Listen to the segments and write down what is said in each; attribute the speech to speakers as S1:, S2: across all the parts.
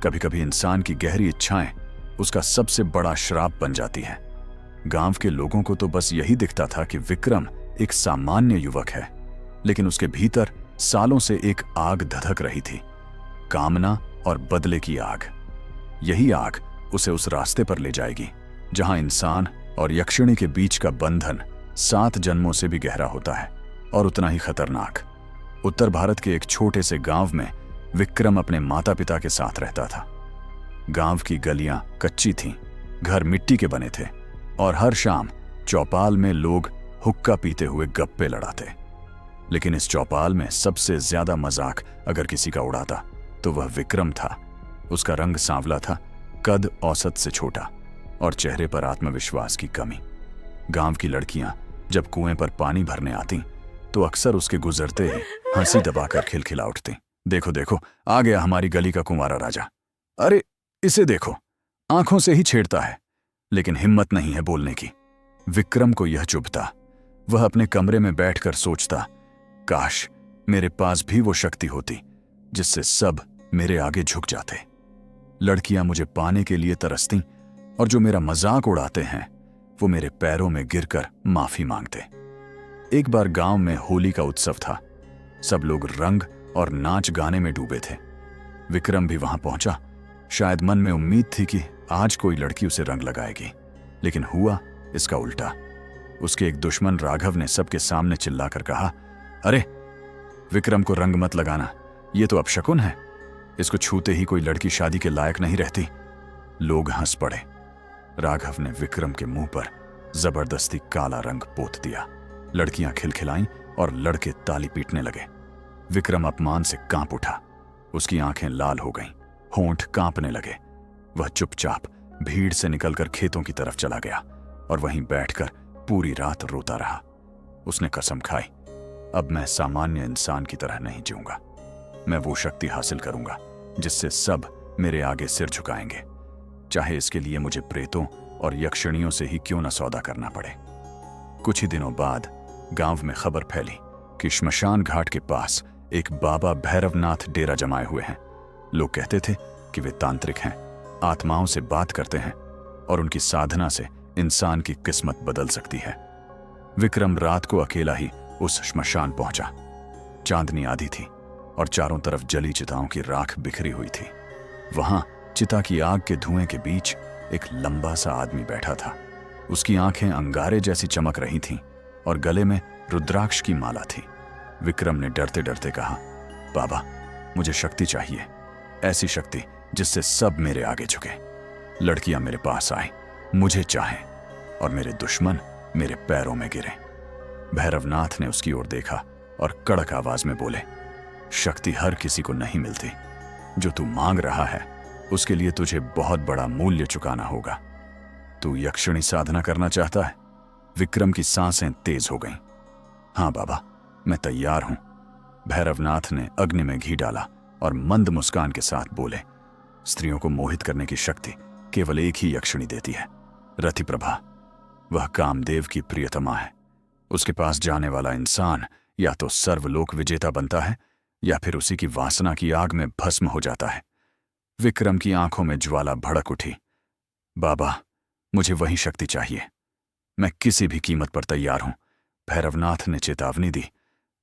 S1: कभी कभी इंसान की गहरी इच्छाएं उसका सबसे बड़ा श्राप बन जाती हैं। गांव के लोगों को तो बस यही दिखता था कि विक्रम एक सामान्य युवक है, लेकिन उसके भीतर सालों से एक आग धधक रही थी, कामना और बदले की आग। यही आग उसे उस रास्ते पर ले जाएगी जहां इंसान और यक्षिणी के बीच का बंधन 7 जन्मों से भी गहरा होता है और उतना ही खतरनाक। उत्तर भारत के एक छोटे से गांव में विक्रम अपने माता पिता के साथ रहता था। गांव की गलियां कच्ची थीं, घर मिट्टी के बने थे और हर शाम चौपाल में लोग हुक्का पीते हुए गप्पे लड़ाते। लेकिन इस चौपाल में सबसे ज्यादा मजाक अगर किसी का उड़ाता तो वह विक्रम था। उसका रंग सांवला था, कद औसत से छोटा और चेहरे पर आत्मविश्वास की कमी। गांव की लड़कियां जब कुएं पर पानी भरने आती तो अक्सर उसके गुजरते ही हंसी दबाकर खिलखिला उठती। देखो देखो, आ गया हमारी गली का कुंवारा राजा। अरे इसे देखो, आंखों से ही छेड़ता है, लेकिन हिम्मत नहीं है बोलने की। विक्रम को यह चुभता। वह अपने कमरे में बैठकर सोचता, काश मेरे पास भी वो शक्ति होती जिससे सब मेरे आगे झुक जाते। लड़कियां मुझे पाने के लिए तरसती और जो मेरा मजाक उड़ाते हैं वो मेरे पैरों में गिरकर माफी मांगते। एक बार गांव में होली का उत्सव था। सब लोग रंग और नाच गाने में डूबे थे। विक्रम भी वहां पहुंचा। शायद मन में उम्मीद थी कि आज कोई लड़की उसे रंग लगाएगी, लेकिन हुआ इसका उल्टा। उसके एक दुश्मन राघव ने सबके सामने चिल्लाकर कहा, अरे विक्रम को रंग मत लगाना, ये तो अपशकुन है। इसको छूते ही कोई लड़की शादी के लायक नहीं रहती। लोग हंस पड़े। राघव ने विक्रम के मुंह पर जबरदस्ती काला रंग पोत दिया। लड़कियां खिलखिलाईं और लड़के ताली पीटने लगे। विक्रम अपमान से कांप उठा। उसकी आंखें लाल हो गईं, होंठ कांपने लगे। वह चुपचाप भीड़ से निकलकर खेतों की तरफ चला गया और वहीं बैठकर पूरी रात रोता रहा। उसने कसम खाई, अब मैं सामान्य इंसान की तरह नहीं जीऊंगा। मैं वो शक्ति हासिल करूंगा जिससे सब मेरे आगे सिर झुकाएंगे, चाहे इसके लिए मुझे प्रेतों और यक्षिणियों से ही क्यों न सौदा करना पड़े। कुछ ही दिनों बाद गांव में खबर फैली कि श्मशान घाट के पास एक बाबा भैरवनाथ डेरा जमाए हुए हैं। लोग कहते थे कि वे तांत्रिक हैं, आत्माओं से बात करते हैं और उनकी साधना से इंसान की किस्मत बदल सकती है। विक्रम रात को अकेला ही उस श्मशान पहुंचा। चांदनी आधी थी और चारों तरफ जली चिताओं की राख बिखरी हुई थी। वहां चिता की आग के धुएं के बीच एक लंबा सा आदमी बैठा था। उसकी आंखें अंगारे जैसी चमक रही थीं और गले में रुद्राक्ष की माला थी। विक्रम ने डरते डरते कहा, बाबा मुझे शक्ति चाहिए, ऐसी शक्ति जिससे सब मेरे आगे झुके। लड़कियां मेरे पास आए, मुझे चाहें और मेरे दुश्मन मेरे पैरों में गिरे। भैरवनाथ ने उसकी ओर देखा और कड़क आवाज में बोले, शक्ति हर किसी को नहीं मिलती। जो तू मांग रहा है उसके लिए तुझे बहुत बड़ा मूल्य चुकाना होगा। तू यक्षिणी साधना करना चाहता है? विक्रम की सांसें तेज हो गईं। हां बाबा, मैं तैयार हूं। भैरवनाथ ने अग्नि में घी डाला और मंद मुस्कान के साथ बोले, स्त्रियों को मोहित करने की शक्ति केवल एक ही यक्षिणी देती है, रतिप्रभा। वह कामदेव की प्रियतमा है। उसके पास जाने वाला इंसान या तो सर्वलोक विजेता बनता है या फिर उसी की वासना की आग में भस्म हो जाता है। विक्रम की आंखों में ज्वाला भड़क उठी। बाबा मुझे वही शक्ति चाहिए, मैं किसी भी कीमत पर तैयार हूं। भैरवनाथ ने चेतावनी दी,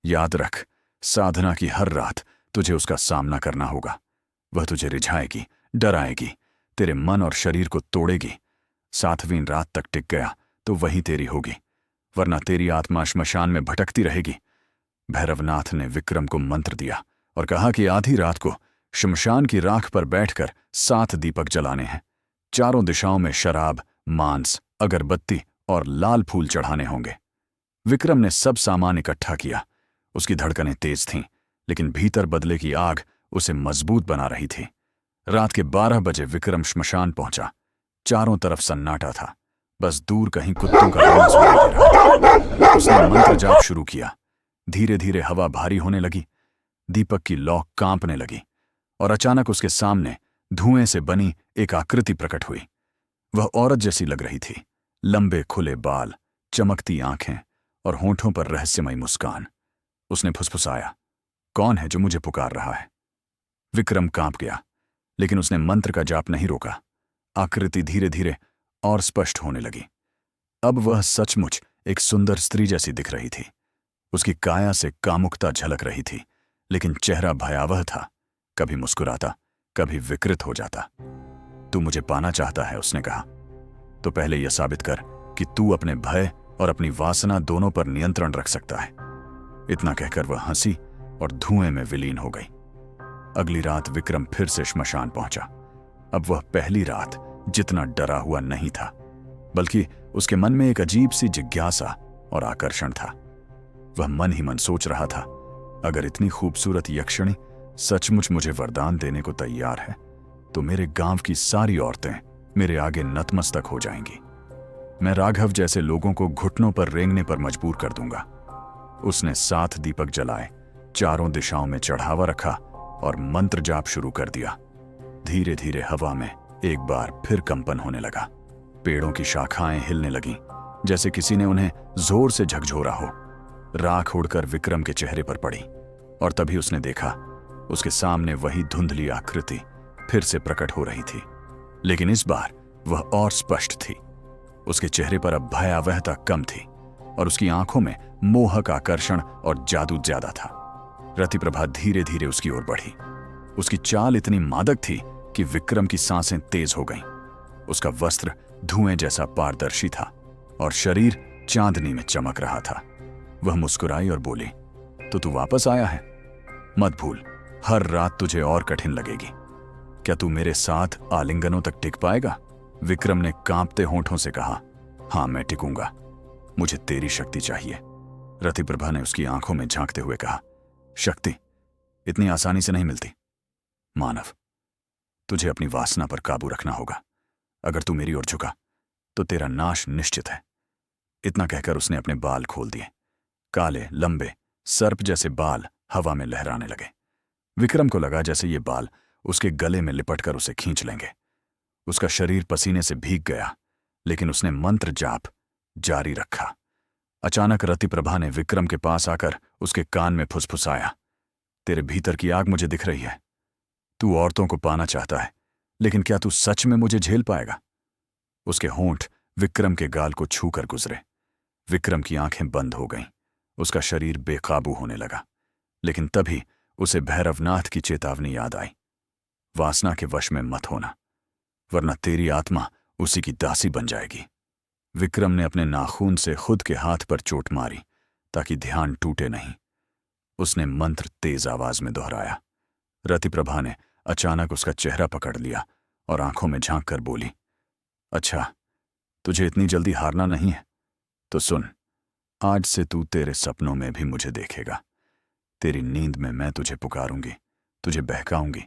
S1: याद रख, साधना की हर रात तुझे उसका सामना करना होगा। वह तुझे रिझाएगी, डराएगी, तेरे मन और शरीर को तोड़ेगी। 7वीं रात तक टिक गया तो वही तेरी होगी, वरना तेरी आत्मा श्मशान में भटकती रहेगी। भैरवनाथ ने विक्रम को मंत्र दिया और कहा कि आधी रात को श्मशान की राख पर बैठकर 7 दीपक जलाने हैं। चारों दिशाओं में शराब, मांस, अगरबत्ती और लाल फूल चढ़ाने होंगे। विक्रम ने सब सामान इकट्ठा किया। उसकी धड़कनें तेज थीं, लेकिन भीतर बदले की आग उसे मजबूत बना रही थी। रात के 12 बजे विक्रम श्मशान पहुंचा। चारों तरफ सन्नाटा था, बस दूर कहीं कुत्तों का रोना सुनाई दे रहा था। उसने मंत्र जाप शुरू किया। धीरे धीरे हवा भारी होने लगी, दीपक की लौ कांपने लगी और अचानक उसके सामने धुएं से बनी एक आकृति प्रकट हुई। वह औरत जैसी लग रही थी, लंबे खुले बाल, चमकती आंखें और होंठों पर रहस्यमयी मुस्कान। उसने फुसफुसाया, कौन है जो मुझे पुकार रहा है? विक्रम कांप गया, लेकिन उसने मंत्र का जाप नहीं रोका। आकृति धीरे धीरे और स्पष्ट होने लगी। अब वह सचमुच एक सुंदर स्त्री जैसी दिख रही थी। उसकी काया से कामुकता झलक रही थी, लेकिन चेहरा भयावह था, कभी मुस्कुराता, कभी विकृत हो जाता। तू मुझे पाना चाहता है, उसने कहा, तो पहले यह साबित कर कि तू अपने भय और अपनी वासना दोनों पर नियंत्रण रख सकता है। इतना कहकर वह हंसी और धुएं में विलीन हो गई। अगली रात विक्रम फिर से श्मशान पहुंचा। अब वह पहली रात जितना डरा हुआ नहीं था, बल्कि उसके मन में एक अजीब सी जिज्ञासा और आकर्षण था। वह मन ही मन सोच रहा था, अगर इतनी खूबसूरत यक्षिणी सचमुच मुझे वरदान देने को तैयार है, तो मेरे गांव की सारी औरतें मेरे आगे नतमस्तक हो जाएंगी। मैं राघव जैसे लोगों को घुटनों पर रेंगने पर मजबूर कर दूंगा। उसने 7 दीपक जलाए, चारों दिशाओं में चढ़ावा रखा और मंत्र जाप शुरू कर दिया। धीरे धीरे हवा में एक बार फिर कंपन होने लगा। पेड़ों की शाखाएं हिलने लगीं, जैसे किसी ने उन्हें जोर से झकझोरा हो। राख उड़कर विक्रम के चेहरे पर पड़ी और तभी उसने देखा, उसके सामने वही धुंधली आकृति फिर से प्रकट हो रही थी, लेकिन इस बार वह और स्पष्ट थी। उसके चेहरे पर अब भयावहता कम थी और उसकी आंखों में मोहक आकर्षण और जादू ज्यादा था। रतिप्रभा धीरे धीरे उसकी ओर बढ़ी। उसकी चाल इतनी मादक थी कि विक्रम की सांसें तेज हो गईं। उसका वस्त्र धुएं जैसा पारदर्शी था और शरीर चांदनी में चमक रहा था। वह मुस्कुराई और बोली, तो तू वापस आया है? मत भूल, हर रात तुझे और कठिन लगेगी। क्या तू मेरे साथ आलिंगनों तक टिक पाएगा? विक्रम ने कांपते होंठों से कहा, हां, मैं टिकूंगा। मुझे तेरी शक्ति चाहिए। रतिप्रभा ने उसकी आंखों में झांकते हुए कहा, शक्ति इतनी आसानी से नहीं मिलती। मानव, तुझे अपनी वासना पर काबू रखना होगा। अगर तू मेरी ओर झुका तो तेरा नाश निश्चित है। इतना कहकर उसने अपने बाल खोल दिए। काले, लंबे, सर्प जैसे बाल हवा में लहराने लगे। विक्रम को लगा जैसे ये बाल उसके गले में लिपटकर उसे खींच लेंगे। उसका शरीर पसीने से भीग गया, लेकिन उसने मंत्र जाप जारी रखा। अचानक रतिप्रभा ने विक्रम के पास आकर उसके कान में फुसफुसाया, तेरे भीतर की आग मुझे दिख रही है। तू औरतों को पाना चाहता है, लेकिन क्या तू सच में मुझे झेल पाएगा? उसके होंठ विक्रम के गाल को छूकर गुजरे। विक्रम की आंखें बंद हो गईं। उसका शरीर बेकाबू होने लगा, लेकिन तभी उसे भैरवनाथ की चेतावनी याद आई, वासना के वश में मत होना, वरना तेरी आत्मा उसी की दासी बन जाएगी। विक्रम ने अपने नाखून से खुद के हाथ पर चोट मारी ताकि ध्यान टूटे नहीं। उसने मंत्र तेज आवाज में दोहराया। रतिप्रभा ने अचानक उसका चेहरा पकड़ लिया और आंखों में झांक कर बोली, अच्छा, तुझे इतनी जल्दी हारना नहीं है? तो सुन, आज से तू तेरे सपनों में भी मुझे देखेगा। तेरी नींद में मैं तुझे पुकारूंगी, तुझे बहकाऊंगी।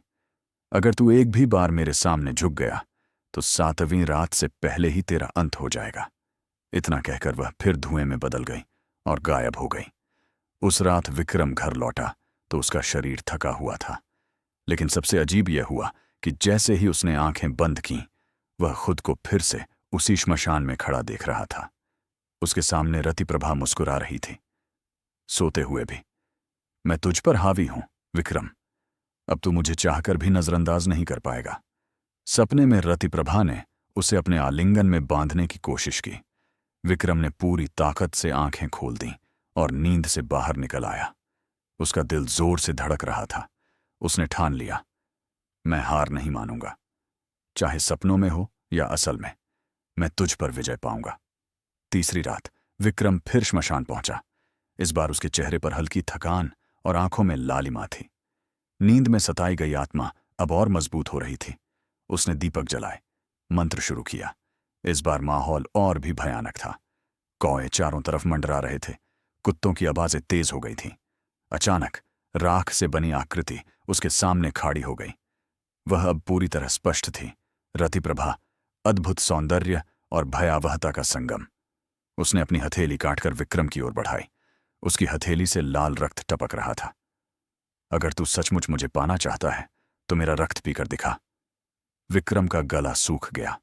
S1: अगर तू एक भी बार मेरे सामने झुक गया तो 7वीं रात से पहले ही तेरा अंत हो जाएगा। इतना कहकर वह फिर धुएं में बदल गई और गायब हो गई। उस रात विक्रम घर लौटा तो उसका शरीर थका हुआ था, लेकिन सबसे अजीब यह हुआ कि जैसे ही उसने आंखें बंद कीं, वह खुद को फिर से उसी श्मशान में खड़ा देख रहा था। उसके सामने रतिप्रभा मुस्कुरा रही थी, सोते हुए भी। मैं तुझ पर हावी हूं विक्रम, अब तू मुझे चाहकर भी नजरअंदाज नहीं कर पाएगा। सपने में रतिप्रभा ने उसे अपने आलिंगन में बांधने की कोशिश की। विक्रम ने पूरी ताकत से आंखें खोल दी और नींद से बाहर निकल आया। उसका दिल जोर से धड़क रहा था। उसने ठान लिया, मैं हार नहीं मानूंगा, चाहे सपनों में हो या असल में, मैं तुझ पर विजय पाऊंगा। तीसरी रात विक्रम फिर श्मशान पहुंचा। इस बार उसके चेहरे पर हल्की थकान और आंखों में लालिमा थी। नींद में सताई गई आत्मा अब और मजबूत हो रही थी। उसने दीपक जलाए, मंत्र शुरू किया। इस बार माहौल और भी भयानक था। कौए चारों तरफ मंडरा रहे थे, कुत्तों की आवाजें तेज हो गई थीं। अचानक राख से बनी आकृति उसके सामने खड़ी हो गई। वह अब पूरी तरह स्पष्ट थी, रतिप्रभा, अद्भुत सौंदर्य और भयावहता का संगम। उसने अपनी हथेली काटकर विक्रम की ओर बढ़ाई। उसकी हथेली से लाल रक्त टपक रहा था। अगर तू सचमुच मुझे पाना चाहता है तो मेरा रक्त पीकर दिखा। विक्रम का गला सूख गया।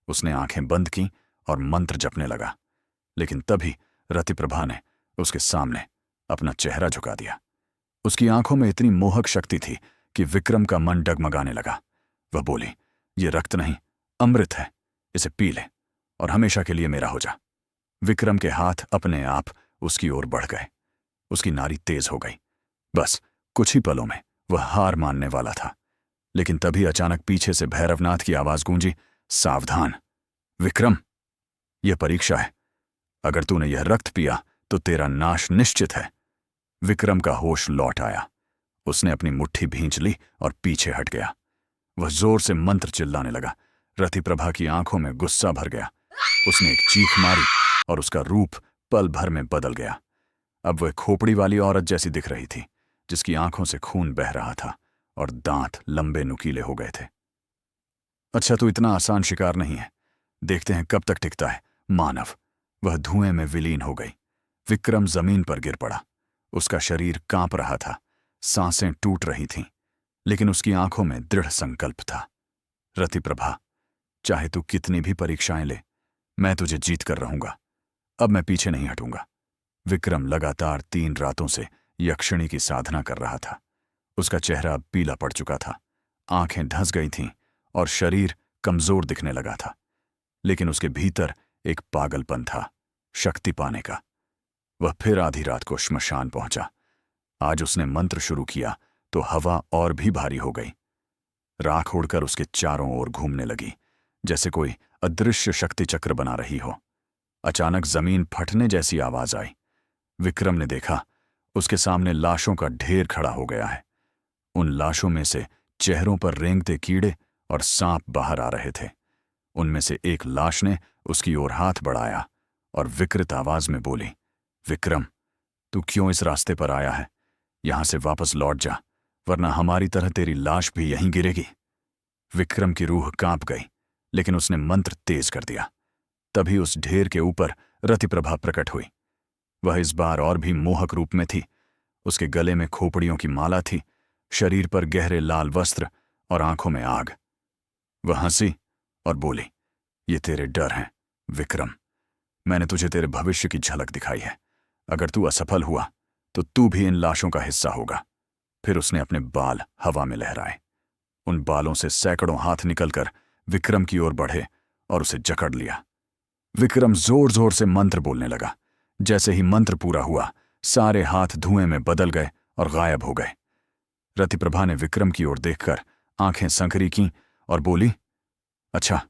S1: उसने आंखें बंद की और मंत्र जपने लगा, लेकिन तभी रतिप्रभा ने उसके सामने अपना चेहरा झुका दिया। उसकी आंखों में इतनी मोहक शक्ति थी कि विक्रम का मन डगमगाने लगा। वह बोली, ये रक्त नहीं, अमृत है, इसे पी ले और हमेशा के लिए मेरा हो जा। विक्रम के हाथ अपने आप उसकी ओर बढ़ गए। उसकी नाड़ी तेज हो गई। बस कुछ ही पलों में वह हार मानने वाला था, लेकिन तभी अचानक पीछे से भैरवनाथ की आवाज गूंजी, सावधान विक्रम, यह परीक्षा है। अगर तूने यह रक्त पिया तो तेरा नाश निश्चित है। विक्रम का होश लौट आया। उसने अपनी मुट्ठी भींच ली और पीछे हट गया। वह जोर से मंत्र चिल्लाने लगा। रतिप्रभा की आंखों में गुस्सा भर गया। उसने एक चीख मारी और उसका रूप पल भर में बदल गया। अब वह खोपड़ी वाली औरत जैसी दिख रही थी, जिसकी आंखों से खून बह रहा था और दांत लंबे नुकीले हो गए थे। अच्छा, तू इतना आसान शिकार नहीं है, देखते हैं कब तक टिकता है मानव। वह धुएं में विलीन हो गई। विक्रम जमीन पर गिर पड़ा। उसका शरीर कांप रहा था, सांसें टूट रही थीं, लेकिन उसकी आंखों में दृढ़ संकल्प था। रतिप्रभा, चाहे तू कितनी भी परीक्षाएं ले, मैं तुझे जीत कर रहूंगा। अब मैं पीछे नहीं हटूंगा। विक्रम लगातार 3 रातों से यक्षिणी की साधना कर रहा था। उसका चेहरा अब पीला पड़ चुका था, आंखें धंस गई थीं और शरीर कमजोर दिखने लगा था। लेकिन उसके भीतर एक पागलपन था, शक्ति पाने का। वह फिर आधी रात को श्मशान पहुंचा। आज उसने मंत्र शुरू किया तो हवा और भी भारी हो गई। राख उड़कर उसके चारों ओर घूमने लगी, जैसे कोई अदृश्य शक्ति चक्र बना रही हो। अचानक जमीन फटने जैसी आवाज आई। विक्रम ने देखा, उसके सामने लाशों का ढेर खड़ा हो गया है। उन लाशों में से चेहरों पर रेंगते कीड़े और सांप बाहर आ रहे थे। उनमें से एक लाश ने उसकी ओर हाथ बढ़ाया और विकृत आवाज में बोली, विक्रम, तू क्यों इस रास्ते पर आया है? यहां से वापस लौट जा, वरना हमारी तरह तेरी लाश भी यहीं गिरेगी। विक्रम की रूह कांप गई, लेकिन उसने मंत्र तेज कर दिया। तभी उस ढेर के ऊपर रतिप्रभा प्रकट हुई। वह इस बार और भी मोहक रूप में थी। उसके गले में खोपड़ियों की माला थी, शरीर पर गहरे लाल वस्त्र और आंखों में आग। वह हंसी और बोली, ये तेरे डर हैं विक्रम। मैंने तुझे तेरे भविष्य की झलक दिखाई है। अगर तू असफल हुआ तो तू भी इन लाशों का हिस्सा होगा। फिर उसने अपने बाल हवा में लहराए। उन बालों से सैकड़ों हाथ निकलकर विक्रम की ओर बढ़े और उसे जकड़ लिया। विक्रम जोर जोर से मंत्र बोलने लगा। जैसे ही मंत्र पूरा हुआ, सारे हाथ धुएं में बदल गए और गायब हो गए। रतिप्रभा ने विक्रम की ओर देखकर आंखें संकरी कीं और बोली, अच्छा,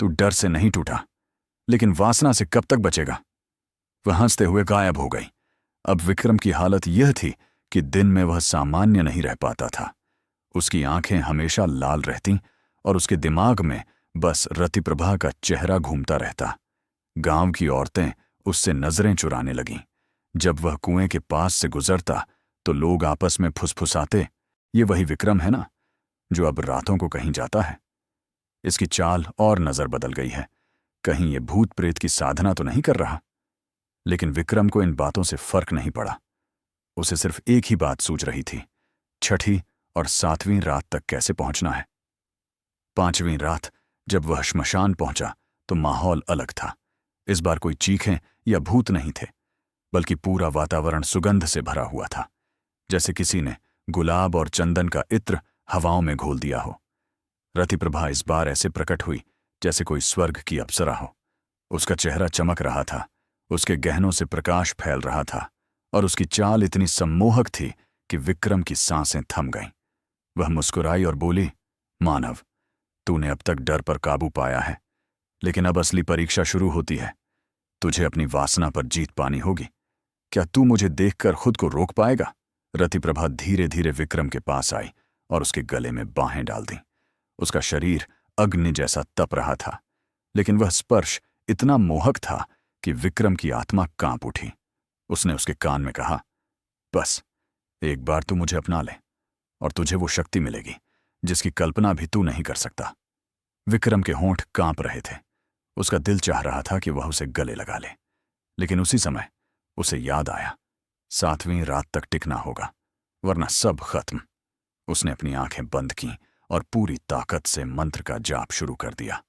S1: तू डर से नहीं टूटा, लेकिन वासना से कब तक बचेगा? वह हंसते हुए गायब हो गई। अब विक्रम की हालत यह थी कि दिन में वह सामान्य नहीं रह पाता था। उसकी आंखें हमेशा लाल रहतीं और उसके दिमाग में बस रतिप्रभा का चेहरा घूमता रहता। गांव की औरतें उससे नजरें चुराने लगीं। जब वह कुएं के पास से गुजरता तो लोग आपस में फुसफुसाते, ये वही विक्रम है ना, जो अब रातों को कहीं जाता है। इसकी चाल और नजर बदल गई है, कहीं ये भूत प्रेत की साधना तो नहीं कर रहा। लेकिन विक्रम को इन बातों से फर्क नहीं पड़ा। उसे सिर्फ एक ही बात सूझ रही थी, 6ठी और 7वीं रात तक कैसे पहुंचना है। 5वीं रात जब वह श्मशान पहुंचा तो माहौल अलग था। इस बार कोई चीखें या भूत नहीं थे, बल्कि पूरा वातावरण सुगंध से भरा हुआ था, जैसे किसी ने गुलाब और चंदन का इत्र हवाओं में घोल दिया हो। रतिप्रभा इस बार ऐसे प्रकट हुई जैसे कोई स्वर्ग की अप्सरा हो। उसका चेहरा चमक रहा था, उसके गहनों से प्रकाश फैल रहा था और उसकी चाल इतनी सम्मोहक थी कि विक्रम की सांसें थम गईं। वह मुस्कुराई और बोली, मानव, तूने अब तक डर पर काबू पाया है, लेकिन अब असली परीक्षा शुरू होती है। तुझे अपनी वासना पर जीत पानी होगी। क्या तू मुझे देखकर खुद को रोक पाएगा? रतिप्रभा धीरे धीरे विक्रम के पास आई और उसके गले में बाहें डाल दी। उसका शरीर अग्नि जैसा तप रहा था, लेकिन वह स्पर्श इतना मोहक था कि विक्रम की आत्मा कांप उठी। उसने उसके कान में कहा, बस एक बार तू मुझे अपना ले और तुझे वो शक्ति मिलेगी जिसकी कल्पना भी तू नहीं कर सकता। विक्रम के होंठ कांप रहे थे। उसका दिल चाह रहा था कि वह उसे गले लगा ले, लेकिन उसी समय उसे याद आया, 7वीं रात तक टिकना होगा, वरना सब खत्म। उसने अपनी आंखें बंद कीं और पूरी ताकत से मंत्र का जाप शुरू कर दिया।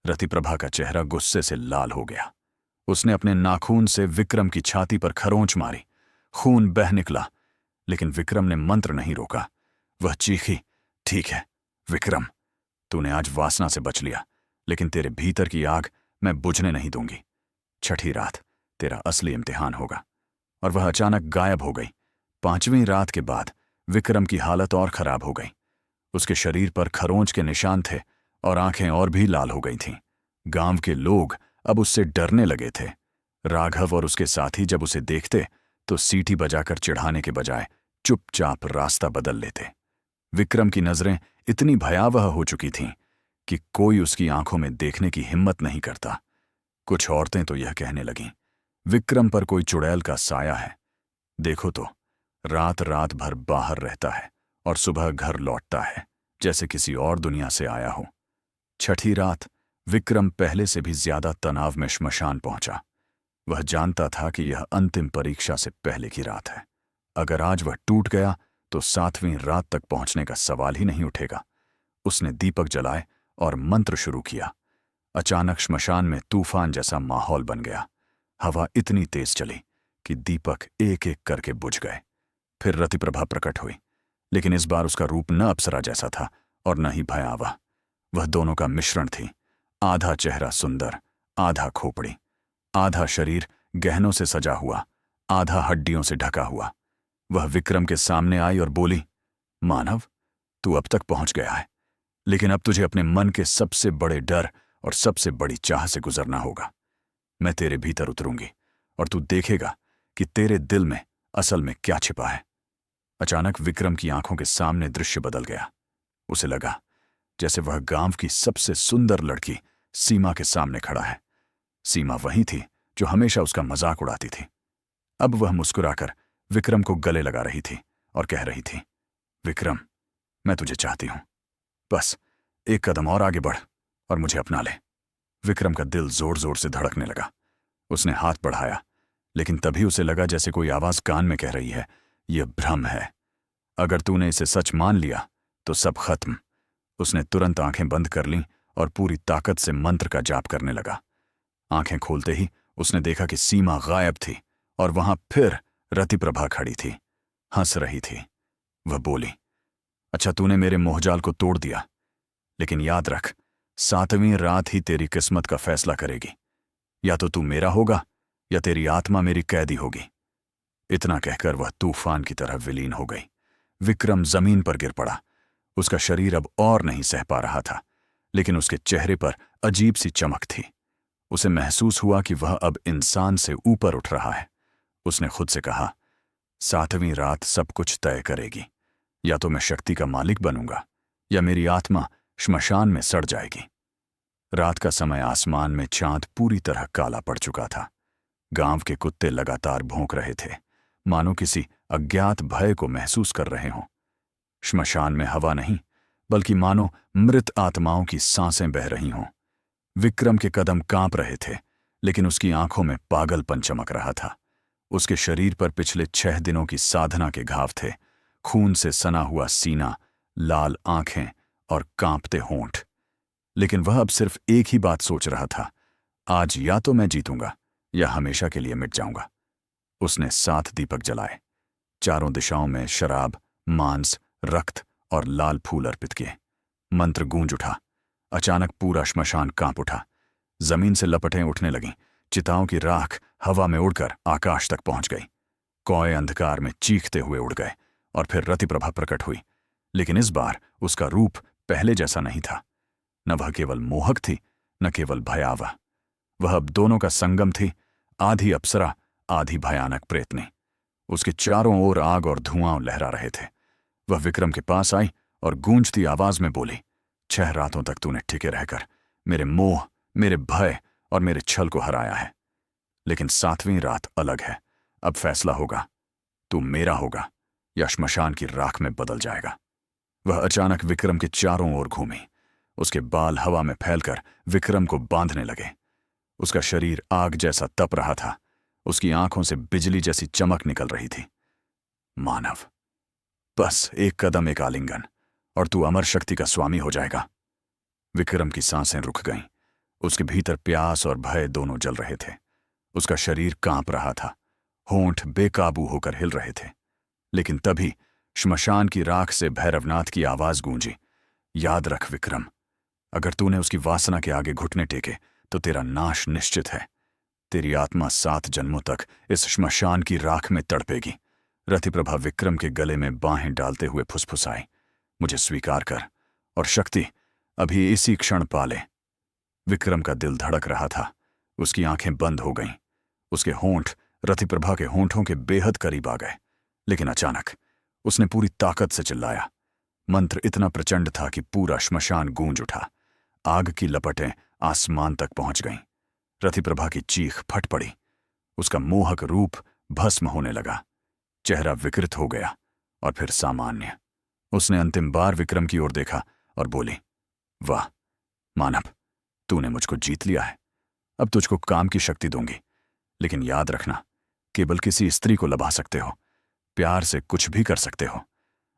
S1: रतिप्रभा का चेहरा गुस्से से लाल हो गया। उसने अपने नाखून से विक्रम की छाती पर खरोंच मारी। खून बह निकला, लेकिन विक्रम ने मंत्र नहीं रोका। वह चीखी, ठीक है विक्रम, तूने आज वासना से बच लिया, लेकिन तेरे भीतर की आग मैं बुझने नहीं दूंगी। छठी रात तेरा असली इम्तिहान होगा। और वह अचानक गायब हो गई। 5वीं रात के बाद विक्रम की हालत और खराब हो गई। उसके शरीर पर खरोंच के निशान थे और आंखें और भी लाल हो गई थीं। गांव के लोग अब उससे डरने लगे थे। राघव और उसके साथी जब उसे देखते तो सीटी बजाकर चिढ़ाने के बजाय चुपचाप रास्ता बदल लेते। विक्रम की नजरें इतनी भयावह हो चुकी थीं कि कोई उसकी आंखों में देखने की हिम्मत नहीं करता। कुछ औरतें तो यह कहने लगीं, विक्रम पर कोई चुड़ैल का साया है। देखो तो, रात रात भर बाहर रहता है और सुबह घर लौटता है जैसे किसी और दुनिया से आया हो। छठी रात विक्रम पहले से भी ज्यादा तनाव में श्मशान पहुंचा। वह जानता था कि यह अंतिम परीक्षा से पहले की रात है। अगर आज वह टूट गया तो 7वीं रात तक पहुंचने का सवाल ही नहीं उठेगा। उसने दीपक जलाए और मंत्र शुरू किया। अचानक श्मशान में तूफान जैसा माहौल बन गया। हवा इतनी तेज चली कि दीपक एक एक करके बुझ गए। फिर रतिप्रभा प्रकट हुई, लेकिन इस बार उसका रूप न अप्सरा जैसा था और न ही भयावह। वह दोनों का मिश्रण थी। आधा चेहरा सुंदर, आधा खोपड़ी, आधा शरीर गहनों से सजा हुआ, आधा हड्डियों से ढका हुआ। वह विक्रम के सामने आई और बोली, मानव, तू अब तक पहुंच गया है, लेकिन अब तुझे अपने मन के सबसे बड़े डर और सबसे बड़ी चाह से गुजरना होगा। मैं तेरे भीतर उतरूंगी और तू देखेगा कि तेरे दिल में असल में क्या छिपा है। अचानक विक्रम की आंखों के सामने दृश्य बदल गया। उसे लगा जैसे वह गांव की सबसे सुंदर लड़की सीमा के सामने खड़ा है। सीमा वही थी जो हमेशा उसका मजाक उड़ाती थी। अब वह मुस्कुराकर विक्रम को गले लगा रही थी और कह रही थी, विक्रम, मैं तुझे चाहती हूं। बस एक कदम और आगे बढ़ और मुझे अपना ले। विक्रम का दिल जोर जोर से धड़कने लगा। उसने हाथ बढ़ाया, लेकिन तभी उसे लगा जैसे कोई आवाज कान में कह रही है, यह भ्रम है। अगर तूने इसे सच मान लिया तो सब खत्म। उसने तुरंत आंखें बंद कर लीं और पूरी ताकत से मंत्र का जाप करने लगा। आंखें खोलते ही उसने देखा कि सीमा गायब थी और वहां फिर रतिप्रभा खड़ी थी, हंस रही थी। वह बोली, अच्छा, तूने मेरे मोहजाल को तोड़ दिया, लेकिन याद रख, 7वीं रात ही तेरी किस्मत का फैसला करेगी। या तो तू मेरा होगा या तेरी आत्मा मेरी कैदी होगी। इतना कहकर वह तूफान की तरह विलीन हो गई। विक्रम जमीन पर गिर पड़ा। उसका शरीर अब और नहीं सह पा रहा था, लेकिन उसके चेहरे पर अजीब सी चमक थी। उसे महसूस हुआ कि वह अब इंसान से ऊपर उठ रहा है। उसने खुद से कहा, 7वीं रात सब कुछ तय करेगी। या तो मैं शक्ति का मालिक बनूंगा या मेरी आत्मा श्मशान में सड़ जाएगी। रात का समय आसमान में चांद पूरी तरह काला पड़ चुका था। गांव के कुत्ते लगातार भौंक रहे थे, मानो किसी अज्ञात भय को महसूस कर रहे हों। श्मशान में हवा नहीं, बल्कि मानो मृत आत्माओं की सांसें बह रही हों। विक्रम के कदम कांप रहे थे, लेकिन उसकी आंखों में पागलपन चमक रहा था। उसके शरीर पर पिछले 6 दिनों की साधना के घाव थे, खून से सना हुआ सीना, लाल आंखें और कांपते होंठ। लेकिन वह अब सिर्फ एक ही बात सोच रहा था, आज या तो मैं जीतूंगा या हमेशा के लिए मिट जाऊंगा। उसने 7 दीपक जलाए। चारों दिशाओं में शराब, मांस, रक्त और लाल फूल अर्पित किए। मंत्र गूंज उठा। अचानक पूरा श्मशान कांप उठा। जमीन से लपटें उठने लगीं। चिताओं की राख हवा में उड़कर आकाश तक पहुंच गई। कौए अंधकार में चीखते हुए उड़ गए और फिर रतिप्रभा प्रकट हुई। लेकिन इस बार उसका रूप पहले जैसा नहीं था। न वह केवल मोहक थी, न केवल भयावह। वह अब दोनों का संगम थी, आधी अप्सरा, आधी भयानक प्रेतनी। उसके चारों ओर आग और धुआं लहरा रहे थे। वह विक्रम के पास आई और गूंजती आवाज में बोली, 6 रातों तक तूने टिके रहकर मेरे मोह, मेरे भय और मेरे छल को हराया है, लेकिन 7वीं रात अलग है। अब फैसला होगा, तू मेरा होगा या श्मशान की राख में बदल जाएगा। वह अचानक विक्रम के चारों ओर घूमी। उसके बाल हवा में फैलकर विक्रम को बांधने लगे। उसका शरीर आग जैसा तप रहा था। उसकी आंखों से बिजली जैसी चमक निकल रही थी। मानव, बस एक कदम, एक आलिंगन और तू अमर शक्ति का स्वामी हो जाएगा। विक्रम की सांसें रुक गईं। उसके भीतर प्यास और भय दोनों जल रहे थे। उसका शरीर कांप रहा था, होंठ बेकाबू होकर हिल रहे थे। लेकिन तभी श्मशान की राख से भैरवनाथ की आवाज गूंजी, याद रख विक्रम, अगर तूने उसकी वासना के आगे घुटने टेके तो तेरा नाश निश्चित है। तेरी आत्मा 7 जन्मों तक इस श्मशान की राख में तड़पेगी। रतिप्रभा विक्रम के गले में बाहें डालते हुए फुसफुसाई, मुझे स्वीकार कर और शक्ति अभी इसी क्षण पाले। विक्रम का दिल धड़क रहा था, उसकी आंखें बंद हो गईं। उसके होंठ रतिप्रभा के होंठों के बेहद करीब आ गए। लेकिन अचानक उसने पूरी ताकत से चिल्लाया। मंत्र इतना प्रचंड था कि पूरा श्मशान गूंज उठा। आग की लपटें आसमान तक पहुंच गईं। रतिप्रभा की चीख फट पड़ी। उसका मोहक रूप भस्म होने लगा। चेहरा विकृत हो गया और फिर सामान्य। उसने अंतिम बार विक्रम की ओर देखा और बोली, वाह मानव, तूने मुझको जीत लिया है। अब तुझको काम की शक्ति दूंगी, लेकिन याद रखना, केवल किसी स्त्री को लभा सकते हो, प्यार से कुछ भी कर सकते हो।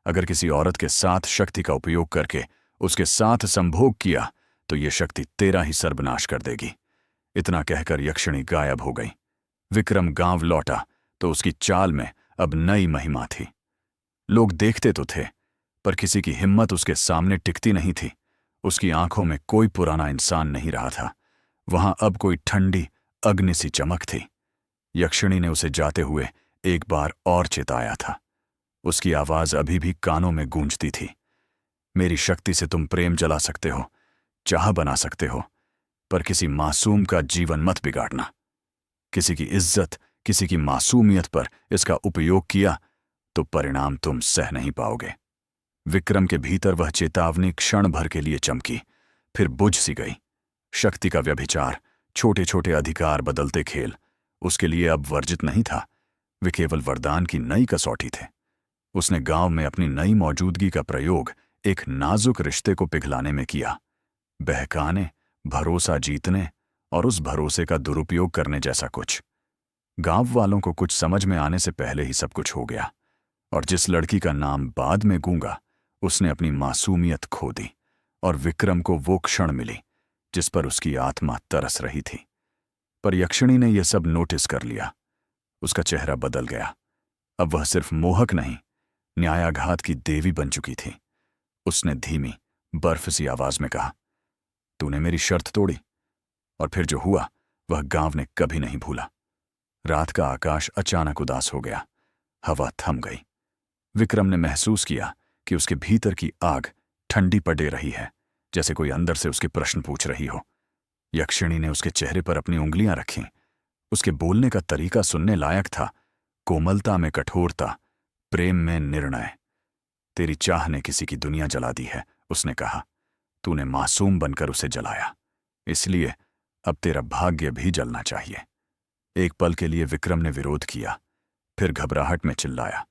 S1: अगर किसी औरत के साथ शक्ति का उपयोग करके उसके साथ संभोग किया तो ये शक्ति तेरा ही सर्वनाश कर देगी। इतना कहकर यक्षिणी गायब हो गई। विक्रम गांव लौटा तो उसकी चाल में अब नई महिमा थी। लोग देखते तो थे, पर किसी की हिम्मत उसके सामने टिकती नहीं थी। उसकी आंखों में कोई पुराना इंसान नहीं रहा था, वहां अब कोई ठंडी अग्नि सी चमक थी। यक्षिणी ने उसे जाते हुए एक बार और चेताया था। उसकी आवाज अभी भी कानों में गूंजती थी, मेरी शक्ति से तुम प्रेम जला सकते हो, चाह बना सकते हो, पर किसी मासूम का जीवन मत बिगाड़ना। किसी की इज्जत, किसी की मासूमियत पर इसका उपयोग किया तो परिणाम तुम सह नहीं पाओगे। विक्रम के भीतर वह चेतावनी क्षण भर के लिए चमकी, फिर बुझ सी गई। शक्ति का व्यभिचार, छोटे छोटे अधिकार बदलते खेल उसके लिए अब वर्जित नहीं था, वे केवल वरदान की नई कसौटी थे। उसने गांव में अपनी नई मौजूदगी का प्रयोग एक नाजुक रिश्ते को पिघलाने में किया, बहकाने, भरोसा जीतने और उस भरोसे का दुरुपयोग करने जैसा कुछ। गांव वालों को कुछ समझ में आने से पहले ही सब कुछ हो गया, और जिस लड़की का नाम बाद में गूंगा उसने अपनी मासूमियत खो दी, और विक्रम को वो क्षण मिली जिस पर उसकी आत्मा तरस रही थी। पर यक्षिणी ने यह सब नोटिस कर लिया। उसका चेहरा बदल गया। अब वह सिर्फ मोहक नहीं, न्यायाघात की देवी बन चुकी थी। उसने धीमी बर्फ सी आवाज में कहा, तूने मेरी शर्त तोड़ी। और फिर जो हुआ वह गांव ने कभी नहीं भूला। रात का आकाश अचानक उदास हो गया, हवा थम गई। विक्रम ने महसूस किया कि उसके भीतर की आग ठंडी पड़े रही है, जैसे कोई अंदर से उसके प्रश्न पूछ रही हो। यक्षिणी ने उसके चेहरे पर अपनी उंगलियां रखीं। उसके बोलने का तरीका सुनने लायक था, कोमलता में कठोरता, प्रेम में निर्णय। तेरी चाह ने किसी की दुनिया जला दी है, उसने कहा। तूने मासूम बनकर उसे जलाया, इसलिए अब तेरा भाग्य भी जलना चाहिए। एक पल के लिए विक्रम ने विरोध किया, फिर घबराहट में चिल्लाया,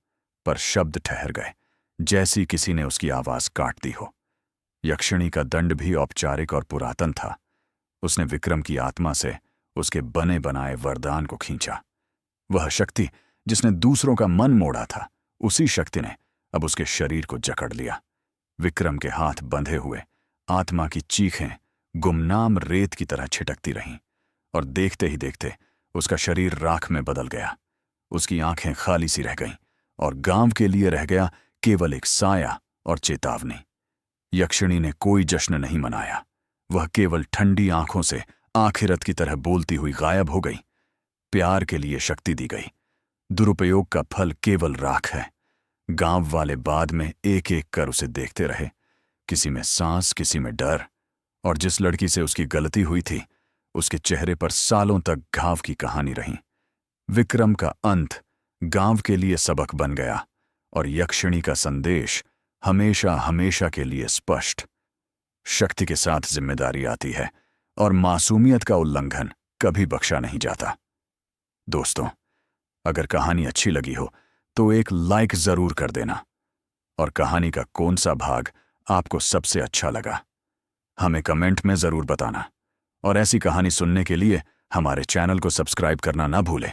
S1: पर शब्द ठहर गए, जैसी किसी ने उसकी आवाज काट दी हो। यक्षिणी का दंड भी औपचारिक और पुरातन था। उसने विक्रम की आत्मा से उसके बने बनाए वरदान को खींचा। वह शक्ति जिसने दूसरों का मन मोड़ा था, उसी शक्ति ने अब उसके शरीर को जकड़ लिया। विक्रम के हाथ बंधे हुए आत्मा की चीखें गुमनाम रेत की तरह छिटकती रहीं, और देखते ही देखते उसका शरीर राख में बदल गया। उसकी आंखें खाली सी रह गईं, और गांव के लिए रह गया केवल एक साया और चेतावनी। यक्षिणी ने कोई जश्न नहीं मनाया, वह केवल ठंडी आंखों से आखिरत की तरह बोलती हुई गायब हो गई। प्यार के लिए शक्ति दी गई, दुरुपयोग का फल केवल राख है। गांव वाले बाद में एक एक कर उसे देखते रहे, किसी में सांस, किसी में डर, और जिस लड़की से उसकी गलती हुई थी उसके चेहरे पर सालों तक घाव की कहानी रही। विक्रम का अंत गांव के लिए सबक बन गया, और यक्षिणी का संदेश हमेशा हमेशा के लिए स्पष्ट। शक्ति के साथ जिम्मेदारी आती है, और मासूमियत का उल्लंघन कभी बख्शा नहीं जाता। दोस्तों, अगर कहानी अच्छी लगी हो तो एक लाइक जरूर कर देना, और कहानी का कौन सा भाग आपको सबसे अच्छा लगा हमें कमेंट में जरूर बताना। और ऐसी कहानी सुनने के लिए हमारे चैनल को सब्सक्राइब करना ना भूलें।